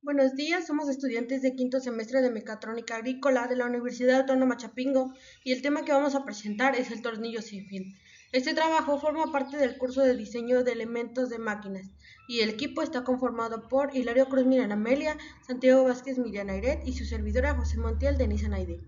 Buenos días, somos estudiantes de quinto semestre de Mecatrónica Agrícola de la Universidad Autónoma Chapingo y el tema que vamos a presentar es el tornillo sin fin. Este trabajo forma parte del curso de diseño de elementos de máquinas y el equipo está conformado por Hilario Cruz Miriam Amelia, Santiago Vázquez Miriam Airet y su servidora José Montiel Denise Naide.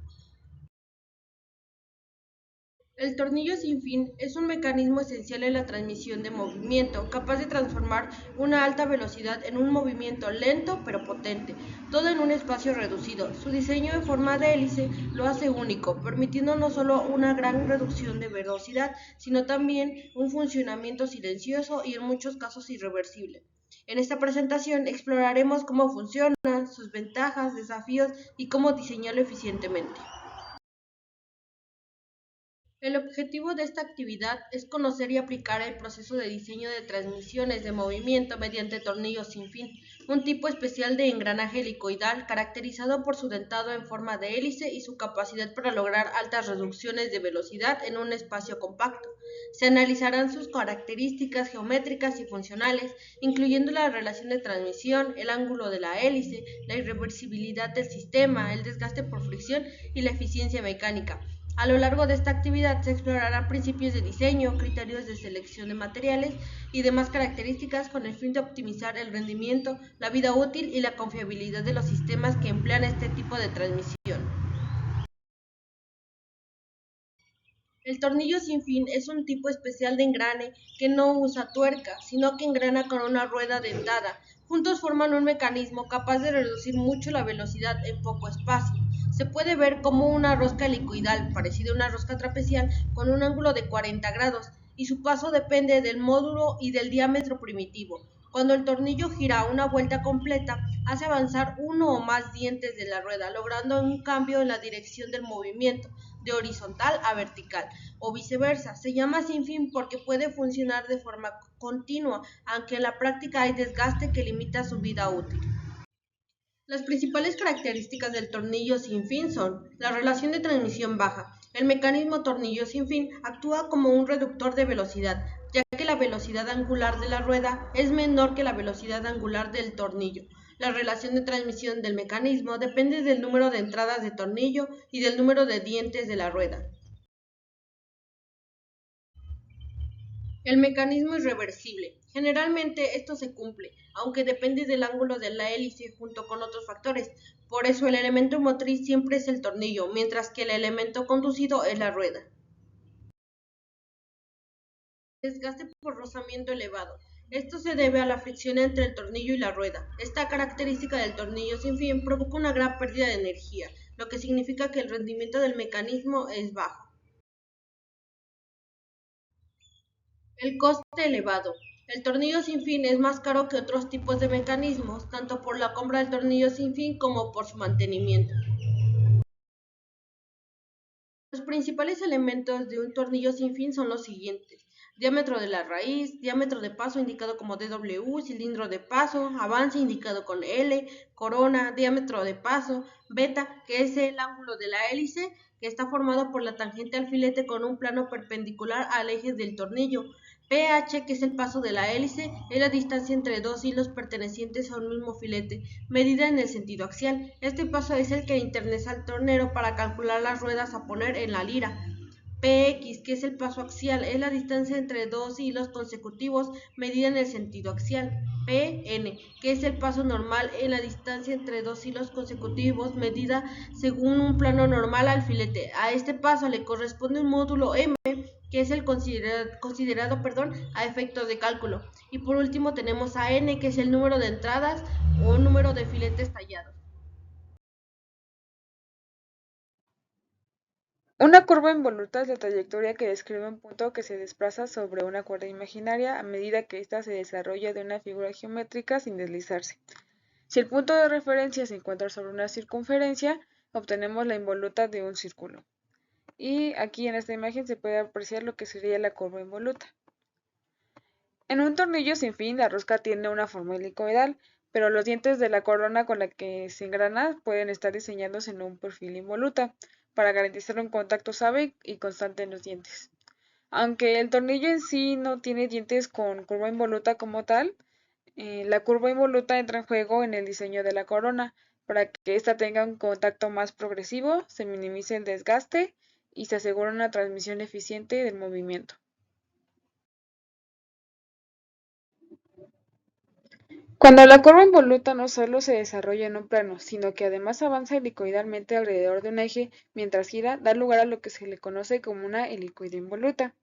El tornillo sin fin es un mecanismo esencial en la transmisión de movimiento, capaz de transformar una alta velocidad en un movimiento lento pero potente, todo en un espacio reducido. Su diseño en forma de hélice lo hace único, permitiendo no solo una gran reducción de velocidad, sino también un funcionamiento silencioso y en muchos casos irreversible. En esta presentación exploraremos cómo funciona, sus ventajas, desafíos y cómo diseñarlo eficientemente. El objetivo de esta actividad es conocer y aplicar el proceso de diseño de transmisiones de movimiento mediante tornillos sin fin, un tipo especial de engranaje helicoidal caracterizado por su dentado en forma de hélice y su capacidad para lograr altas reducciones de velocidad en un espacio compacto. Se analizarán sus características geométricas y funcionales, incluyendo la relación de transmisión, el ángulo de la hélice, la irreversibilidad del sistema, el desgaste por fricción y la eficiencia mecánica. A lo largo de esta actividad se explorarán principios de diseño, criterios de selección de materiales y demás características con el fin de optimizar el rendimiento, la vida útil y la confiabilidad de los sistemas que emplean este tipo de transmisión. El tornillo sin fin es un tipo especial de engrane que no usa tuerca, sino que engrana con una rueda dentada. Juntos forman un mecanismo capaz de reducir mucho la velocidad en poco espacio. Se puede ver como una rosca helicoidal, parecida a una rosca trapecial, con un ángulo de 40 grados, y su paso depende del módulo y del diámetro primitivo. Cuando el tornillo gira una vuelta completa, hace avanzar uno o más dientes de la rueda, logrando un cambio en la dirección del movimiento, de horizontal a vertical, o viceversa. Se llama sin fin porque puede funcionar de forma continua, aunque en la práctica hay desgaste que limita su vida útil. Las principales características del tornillo sin fin son la relación de transmisión baja. El mecanismo tornillo sin fin actúa como un reductor de velocidad, ya que la velocidad angular de la rueda es menor que la velocidad angular del tornillo. La relación de transmisión del mecanismo depende del número de entradas de tornillo y del número de dientes de la rueda. El mecanismo es reversible. Generalmente esto se cumple, aunque depende del ángulo de la hélice junto con otros factores. Por eso el elemento motriz siempre es el tornillo, mientras que el elemento conducido es la rueda. Desgaste por rozamiento elevado. Esto se debe a la fricción entre el tornillo y la rueda. Esta característica del tornillo sin fin provoca una gran pérdida de energía, lo que significa que el rendimiento del mecanismo es bajo. El coste elevado. El tornillo sin fin es más caro que otros tipos de mecanismos, tanto por la compra del tornillo sin fin como por su mantenimiento. Los principales elementos de un tornillo sin fin son los siguientes: diámetro de la raíz, diámetro de paso indicado como DW, cilindro de paso, avance indicado con L, corona, diámetro de paso, beta, que es el ángulo de la hélice, que está formado por la tangente al filete con un plano perpendicular al eje del tornillo. PH, que es el paso de la hélice, es la distancia entre dos hilos pertenecientes a un mismo filete, medida en el sentido axial. Este paso es el que interesa al tornero para calcular las ruedas a poner en la lira. PX, que es el paso axial, es la distancia entre dos hilos consecutivos medida en el sentido axial. PN, que es el paso normal en la distancia entre dos hilos consecutivos medida según un plano normal al filete. A este paso le corresponde un módulo M, que es el considerado a efectos de cálculo. Y por último tenemos a N, que es el número de entradas o número de filetes tallados. Una curva involuta es la trayectoria que describe un punto que se desplaza sobre una cuerda imaginaria a medida que ésta se desarrolla de una figura geométrica sin deslizarse. Si el punto de referencia se encuentra sobre una circunferencia, obtenemos la involuta de un círculo. Y aquí en esta imagen se puede apreciar lo que sería la curva involuta. En un tornillo sin fin, la rosca tiene una forma helicoidal, pero los dientes de la corona con la que se engrana pueden estar diseñados en un perfil involuta, para garantizar un contacto suave y constante en los dientes. Aunque el tornillo en sí no tiene dientes con curva involuta como tal, La curva involuta entra en juego en el diseño de la corona, para que ésta tenga un contacto más progresivo, se minimice el desgaste y se asegure una transmisión eficiente del movimiento. Cuando la curva involuta no solo se desarrolla en un plano, sino que además avanza helicoidalmente alrededor de un eje mientras gira, da lugar a lo que se le conoce como una helicoide involuta.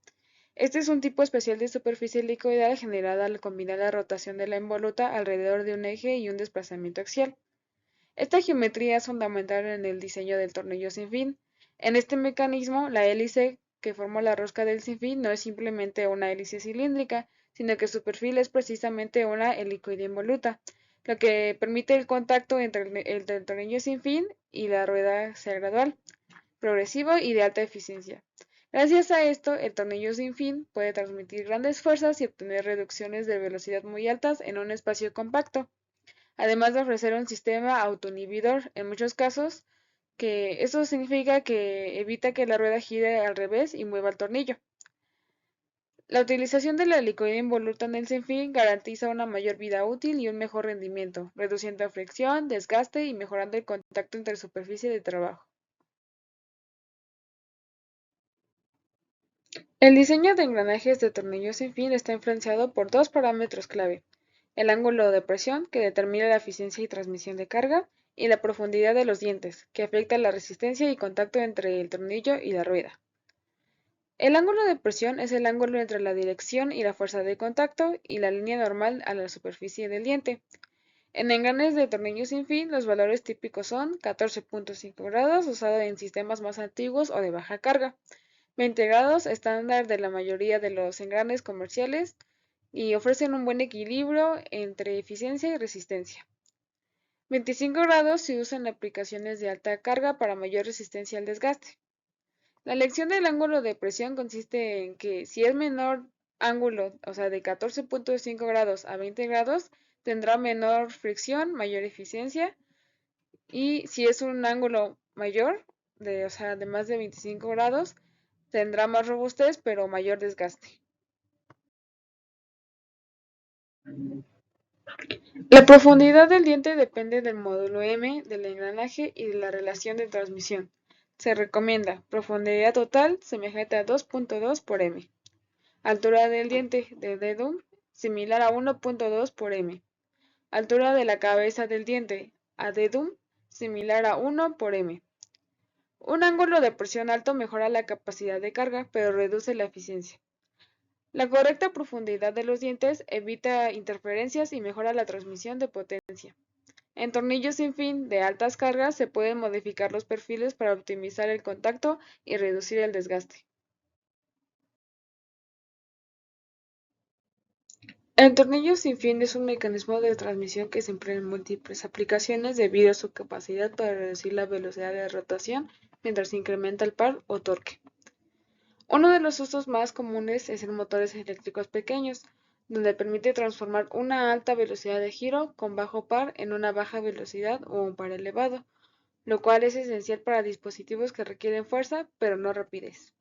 Este es un tipo especial de superficie helicoidal generada al combinar la rotación de la involuta alrededor de un eje y un desplazamiento axial. Esta geometría es fundamental en el diseño del tornillo sin fin. En este mecanismo, la hélice que forma la rosca del sinfín no es simplemente una hélice cilíndrica, sino que su perfil es precisamente una helicoide involuta, lo que permite el contacto entre el tornillo sin fin y la rueda sea gradual, progresivo y de alta eficiencia. Gracias a esto, el tornillo sin fin puede transmitir grandes fuerzas y obtener reducciones de velocidad muy altas en un espacio compacto, además de ofrecer un sistema autoinhibidor en muchos casos, que eso significa que evita que la rueda gire al revés y mueva el tornillo. La utilización de la helicoide involuta en el sinfín garantiza una mayor vida útil y un mejor rendimiento, reduciendo fricción, desgaste y mejorando el contacto entre superficie de trabajo. El diseño de engranajes de tornillos sin fin está influenciado por dos parámetros clave: el ángulo de presión, que determina la eficiencia y transmisión de carga, y la profundidad de los dientes, que afecta la resistencia y contacto entre el tornillo y la rueda. El ángulo de presión es el ángulo entre la dirección y la fuerza de contacto y la línea normal a la superficie del diente. En engranes de tornillo sin fin, los valores típicos son 14.5 grados, usado en sistemas más antiguos o de baja carga; 20 grados, estándar de la mayoría de los engranes comerciales, y ofrecen un buen equilibrio entre eficiencia y resistencia. 25 grados se usa en aplicaciones de alta carga para mayor resistencia al desgaste. La elección del ángulo de presión consiste en que si es menor ángulo, o sea, de 14.5 grados a 20 grados, tendrá menor fricción, mayor eficiencia, y si es un ángulo mayor, o sea, de más de 25 grados, tendrá más robustez pero mayor desgaste. La profundidad del diente depende del módulo M del engranaje y de la relación de transmisión. Se recomienda profundidad total semejante a 2.2 por M. Altura del diente de dedum similar a 1.2 por M. Altura de la cabeza del diente a dedum similar a 1 por M. Un ángulo de presión alto mejora la capacidad de carga, pero reduce la eficiencia. La correcta profundidad de los dientes evita interferencias y mejora la transmisión de potencia. En tornillos sin fin de altas cargas se pueden modificar los perfiles para optimizar el contacto y reducir el desgaste. El tornillo sin fin es un mecanismo de transmisión que se emplea en múltiples aplicaciones debido a su capacidad para reducir la velocidad de rotación mientras se incrementa el par o torque. Uno de los usos más comunes es en motores eléctricos pequeños, donde permite transformar una alta velocidad de giro con bajo par en una baja velocidad o un par elevado, lo cual es esencial para dispositivos que requieren fuerza pero no rapidez.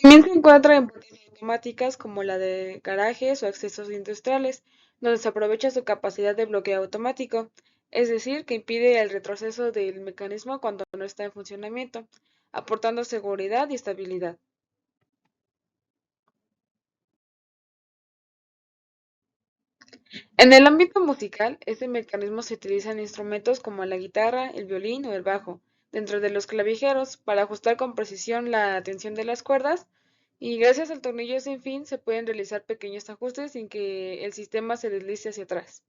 También se encuentra en potencias automáticas como la de garajes o accesos industriales, donde se aprovecha su capacidad de bloqueo automático, es decir, que impide el retroceso del mecanismo cuando no está en funcionamiento, aportando seguridad y estabilidad. En el ámbito musical, este mecanismo se utiliza en instrumentos como la guitarra, el violín o el bajo, dentro de los clavijeros, para ajustar con precisión la tensión de las cuerdas, y gracias al tornillo sin fin se pueden realizar pequeños ajustes sin que el sistema se deslice hacia atrás.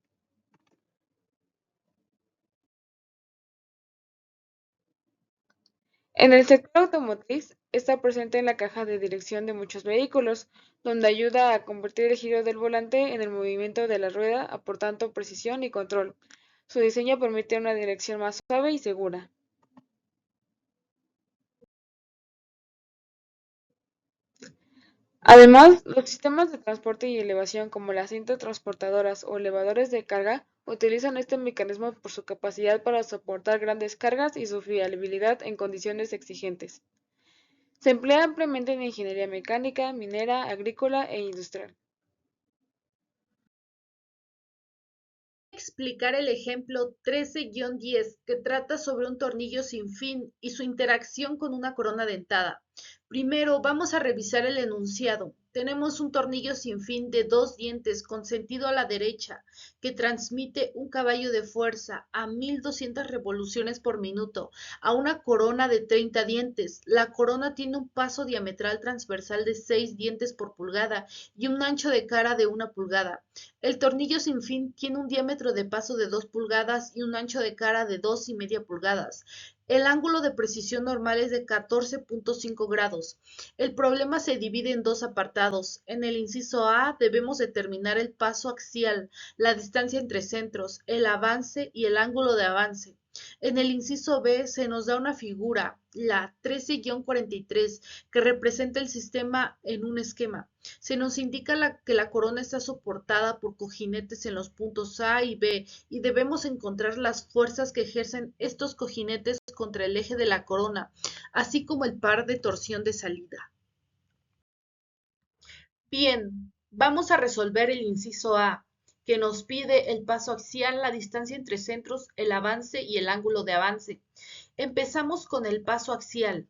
En el sector automotriz, está presente en la caja de dirección de muchos vehículos, donde ayuda a convertir el giro del volante en el movimiento de la rueda, aportando precisión y control. Su diseño permite una dirección más suave y segura. Además, los sistemas de transporte y elevación como las cintas transportadoras o elevadores de carga utilizan este mecanismo por su capacidad para soportar grandes cargas y su fiabilidad en condiciones exigentes. Se emplea ampliamente en ingeniería mecánica, minera, agrícola e industrial. Explicar el ejemplo 13-10 que trata sobre un tornillo sin fin y su interacción con una corona dentada. Primero vamos a revisar el enunciado. Tenemos un tornillo sin fin de 2 dientes con sentido a la derecha que transmite un caballo de fuerza a 1200 revoluciones por minuto a una corona de 30 dientes. La corona tiene un paso diametral transversal de 6 dientes por pulgada y un ancho de cara de 1 pulgada. El tornillo sin fin tiene un diámetro de paso de 2 pulgadas y un ancho de cara de 2,5 pulgadas. El ángulo de precisión normal es de 14,5 grados. El problema se divide en dos apartados. En el inciso A debemos determinar el paso axial, la distancia entre centros, el avance y el ángulo de avance. En el inciso B se nos da una figura, la 13-43, que representa el sistema en un esquema. Se nos indica que la corona está soportada por cojinetes en los puntos A y B y debemos encontrar las fuerzas que ejercen estos cojinetes contra el eje de la corona, así como el par de torsión de salida. Bien, vamos a resolver el inciso A, que nos pide el paso axial, la distancia entre centros, el avance y el ángulo de avance. Empezamos con el paso axial.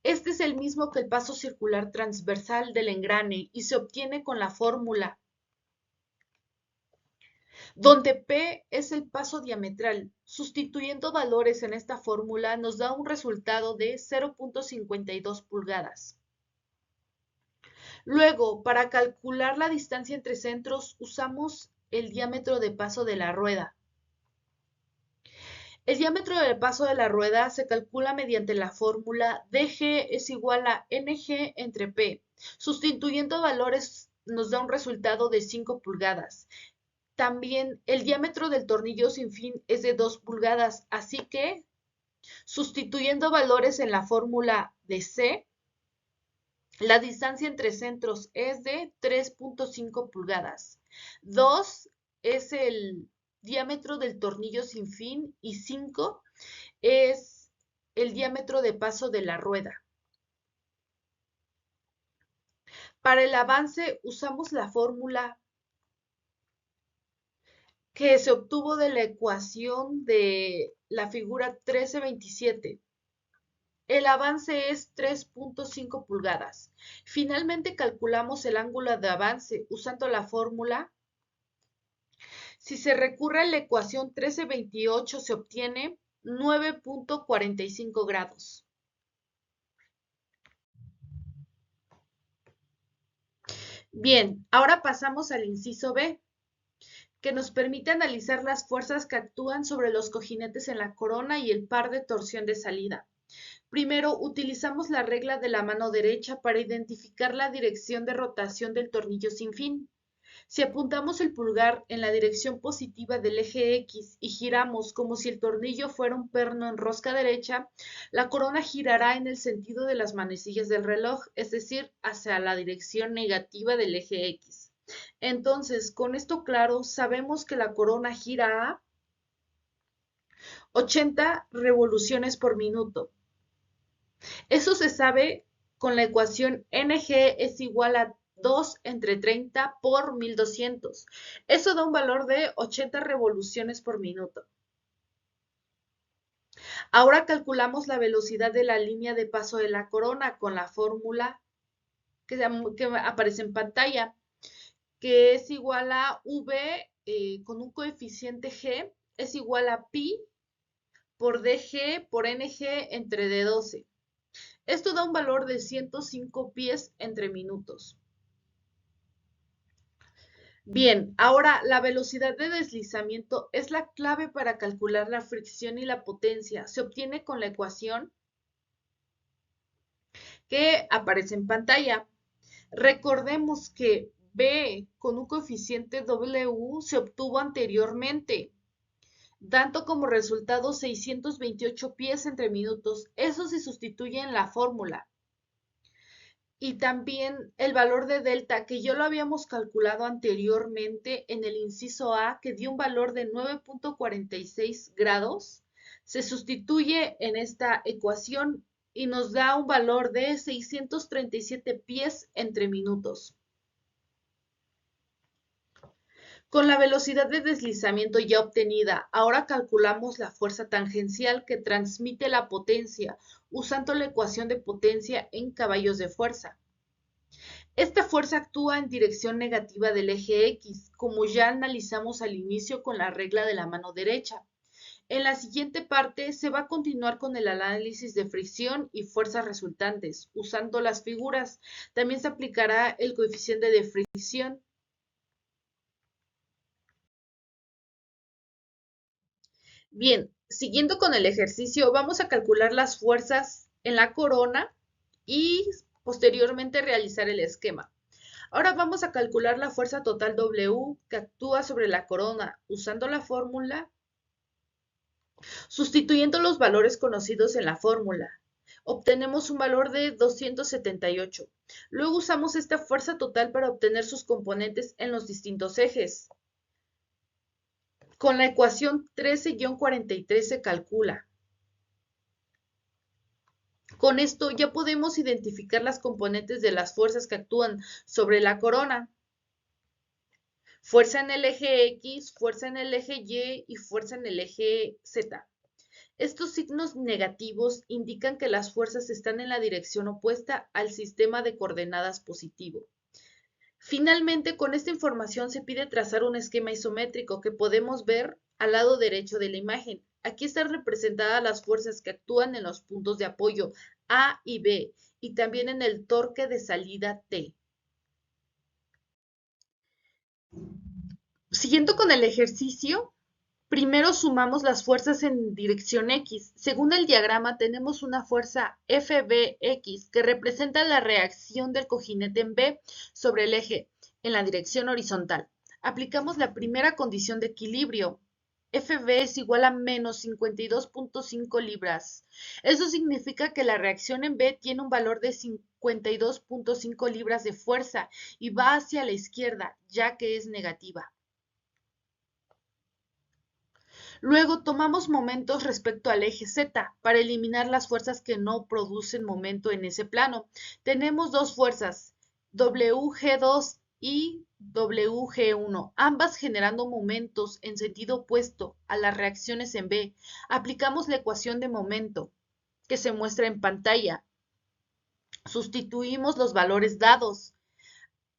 Este es el mismo que el paso circular transversal del engrane y se obtiene con la fórmula, donde P es el paso diametral. Sustituyendo valores en esta fórmula nos da un resultado de 0,52 pulgadas. Luego, para calcular la distancia entre centros, usamos el diámetro de paso de la rueda. El diámetro del paso de la rueda se calcula mediante la fórmula dg es igual a ng entre P. Sustituyendo valores nos da un resultado de 5 pulgadas. También el diámetro del tornillo sin fin es de 2 pulgadas, así que sustituyendo valores en la fórmula de C, la distancia entre centros es de 3,5 pulgadas. 2 es el diámetro del tornillo sin fin y 5 es el diámetro de paso de la rueda. Para el avance usamos la fórmula que se obtuvo de la ecuación de la figura 1327. El avance es 3,5 pulgadas. Finalmente calculamos el ángulo de avance usando la fórmula. Si se recurre a la ecuación 1328 se obtiene 9,45 grados. Bien, ahora pasamos al inciso B, que nos permite analizar las fuerzas que actúan sobre los cojinetes en la corona y el par de torsión de salida. Primero, utilizamos la regla de la mano derecha para identificar la dirección de rotación del tornillo sin fin. Si apuntamos el pulgar en la dirección positiva del eje X y giramos como si el tornillo fuera un perno en rosca derecha, la corona girará en el sentido de las manecillas del reloj, es decir, hacia la dirección negativa del eje X. Entonces, con esto claro, sabemos que la corona gira a 80 revoluciones por minuto. Eso se sabe con la ecuación ng es igual a 2 entre 30 por 1200. Eso da un valor de 80 revoluciones por minuto. Ahora calculamos la velocidad de la línea de paso de la corona con la fórmula que aparece en pantalla, que es igual a V con un coeficiente G, es igual a pi por dg por ng entre d12. Esto da un valor de 105 pies entre minutos. Bien, ahora la velocidad de deslizamiento es la clave para calcular la fricción y la potencia. Se obtiene con la ecuación que aparece en pantalla. Recordemos que B con un coeficiente W se obtuvo anteriormente, dando como resultado 628 pies entre minutos. Eso se sustituye en la fórmula. Y también el valor de delta, que ya lo habíamos calculado anteriormente en el inciso A, que dio un valor de 9,46 grados, se sustituye en esta ecuación y nos da un valor de 637 pies entre minutos. Con la velocidad de deslizamiento ya obtenida, ahora calculamos la fuerza tangencial que transmite la potencia usando la ecuación de potencia en caballos de fuerza. Esta fuerza actúa en dirección negativa del eje X, como ya analizamos al inicio con la regla de la mano derecha. En la siguiente parte se va a continuar con el análisis de fricción y fuerzas resultantes, usando las figuras. También se aplicará el coeficiente de fricción. Bien, siguiendo con el ejercicio, vamos a calcular las fuerzas en la corona y posteriormente realizar el esquema. Ahora vamos a calcular la fuerza total W que actúa sobre la corona usando la fórmula, sustituyendo los valores conocidos en la fórmula. Obtenemos un valor de 278. Luego usamos esta fuerza total para obtener sus componentes en los distintos ejes. Con la ecuación 13-43 se calcula. Con esto ya podemos identificar las componentes de las fuerzas que actúan sobre la corona. Fuerza en el eje X, fuerza en el eje Y y fuerza en el eje Z. Estos signos negativos indican que las fuerzas están en la dirección opuesta al sistema de coordenadas positivo. Finalmente, con esta información se pide trazar un esquema isométrico que podemos ver al lado derecho de la imagen. Aquí están representadas las fuerzas que actúan en los puntos de apoyo A y B y también en el torque de salida T. Siguiendo con el ejercicio, primero sumamos las fuerzas en dirección X. Según el diagrama tenemos una fuerza FBX que representa la reacción del cojinete en B sobre el eje en la dirección horizontal. Aplicamos la primera condición de equilibrio. FB es igual a menos 52.5 libras. Eso significa que la reacción en B tiene un valor de 52.5 libras de fuerza y va hacia la izquierda, ya que es negativa. Luego tomamos momentos respecto al eje Z para eliminar las fuerzas que no producen momento en ese plano. Tenemos dos fuerzas, WG2 y WG1, ambas generando momentos en sentido opuesto a las reacciones en B. Aplicamos la ecuación de momento que se muestra en pantalla. Sustituimos los valores dados.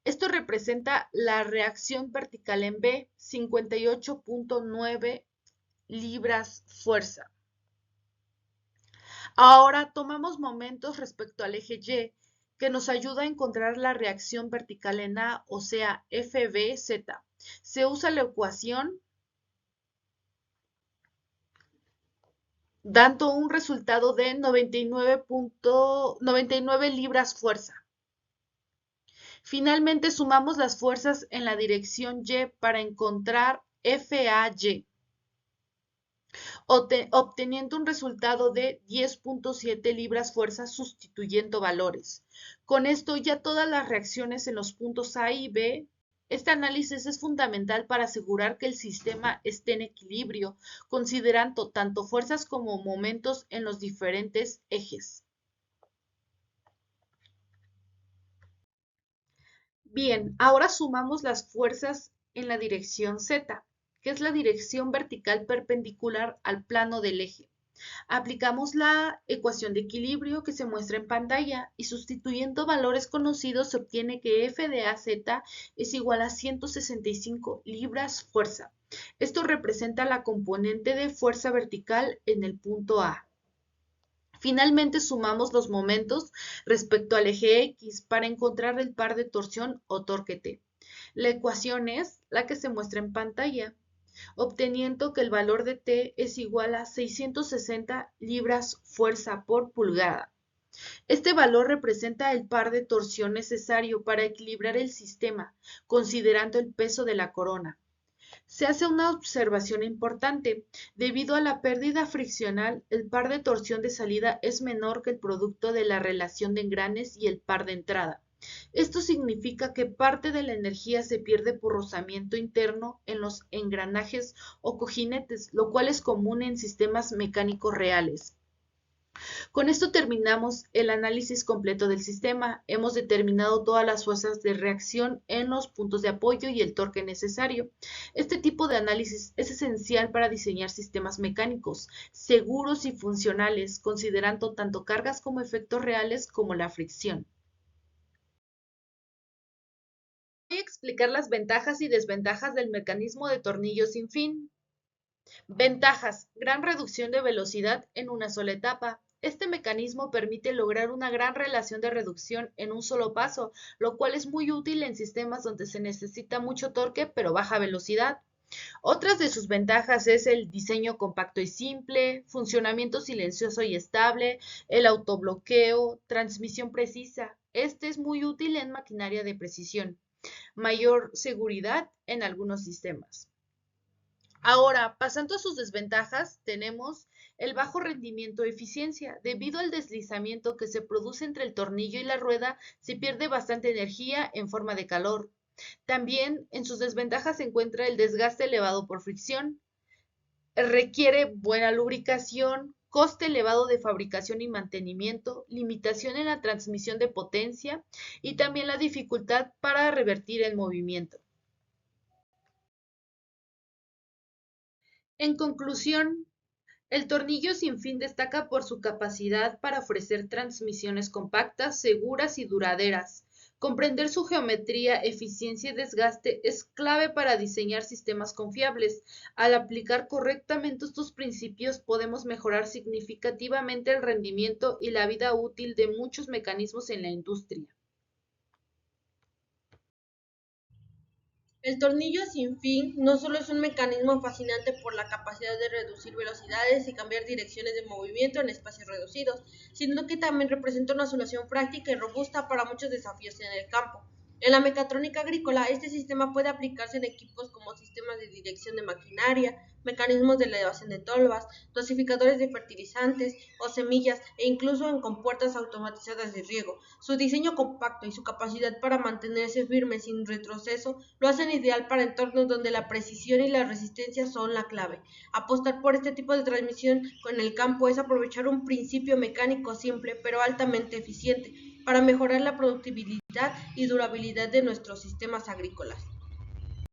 Esto representa la reacción vertical en B, 58.9 libras fuerza. Ahora tomamos momentos respecto al eje Y, que nos ayuda a encontrar la reacción vertical en A, o sea, FBZ. Se usa la ecuación dando un resultado de 99.99 libras fuerza. Finalmente sumamos las fuerzas en la dirección Y para encontrar FAY, obteniendo un resultado de 10.7 libras fuerza sustituyendo valores. Con esto ya todas las reacciones en los puntos A y B. Este análisis es fundamental para asegurar que el sistema esté en equilibrio, considerando tanto fuerzas como momentos en los diferentes ejes. Bien, ahora sumamos las fuerzas en la dirección Z, que es la dirección vertical perpendicular al plano del eje. Aplicamos la ecuación de equilibrio que se muestra en pantalla y sustituyendo valores conocidos se obtiene que F de AZ es igual a 165 libras fuerza. Esto representa la componente de fuerza vertical en el punto A. Finalmente sumamos los momentos respecto al eje X para encontrar el par de torsión o torque T. La ecuación es la que se muestra en pantalla, obteniendo que el valor de T es igual a 660 libras fuerza por pulgada. Este valor representa el par de torsión necesario para equilibrar el sistema, considerando el peso de la corona. Se hace una observación importante. Debido a la pérdida friccional, el par de torsión de salida es menor que el producto de la relación de engranes y el par de entrada. Esto significa que parte de la energía se pierde por rozamiento interno en los engranajes o cojinetes, lo cual es común en sistemas mecánicos reales. Con esto terminamos el análisis completo del sistema. Hemos determinado todas las fuerzas de reacción en los puntos de apoyo y el torque necesario. Este tipo de análisis es esencial para diseñar sistemas mecánicos seguros y funcionales, considerando tanto cargas como efectos reales como la fricción. Voy a explicar las ventajas y desventajas del mecanismo de tornillo sin fin. Ventajas: gran reducción de velocidad en una sola etapa. Este mecanismo permite lograr una gran relación de reducción en un solo paso, lo cual es muy útil en sistemas donde se necesita mucho torque pero baja velocidad. Otras de sus ventajas es el diseño compacto y simple, funcionamiento silencioso y estable, el autobloqueo, transmisión precisa. Este es muy útil en maquinaria de precisión. Mayor seguridad en algunos sistemas. Ahora, pasando a sus desventajas, tenemos el bajo rendimiento o eficiencia. Debido al deslizamiento que se produce entre el tornillo y la rueda, se pierde bastante energía en forma de calor. También en sus desventajas se encuentra el desgaste elevado por fricción, requiere buena lubricación, coste elevado de fabricación y mantenimiento, limitación en la transmisión de potencia y también la dificultad para revertir el movimiento. En conclusión, el tornillo sin fin destaca por su capacidad para ofrecer transmisiones compactas, seguras y duraderas. Comprender su geometría, eficiencia y desgaste es clave para diseñar sistemas confiables. Al aplicar correctamente estos principios podemos mejorar significativamente el rendimiento y la vida útil de muchos mecanismos en la industria. El tornillo sin fin no solo es un mecanismo fascinante por la capacidad de reducir velocidades y cambiar direcciones de movimiento en espacios reducidos, sino que también representa una solución práctica y robusta para muchos desafíos en el campo. En la mecatrónica agrícola, este sistema puede aplicarse en equipos como sistemas de dirección de maquinaria, mecanismos de elevación de tolvas, dosificadores de fertilizantes o semillas e incluso en compuertas automatizadas de riego. Su diseño compacto y su capacidad para mantenerse firme sin retroceso lo hacen ideal para entornos donde la precisión y la resistencia son la clave. Apostar por este tipo de transmisión con el campo es aprovechar un principio mecánico simple pero altamente eficiente para mejorar la productividad y durabilidad de nuestros sistemas agrícolas.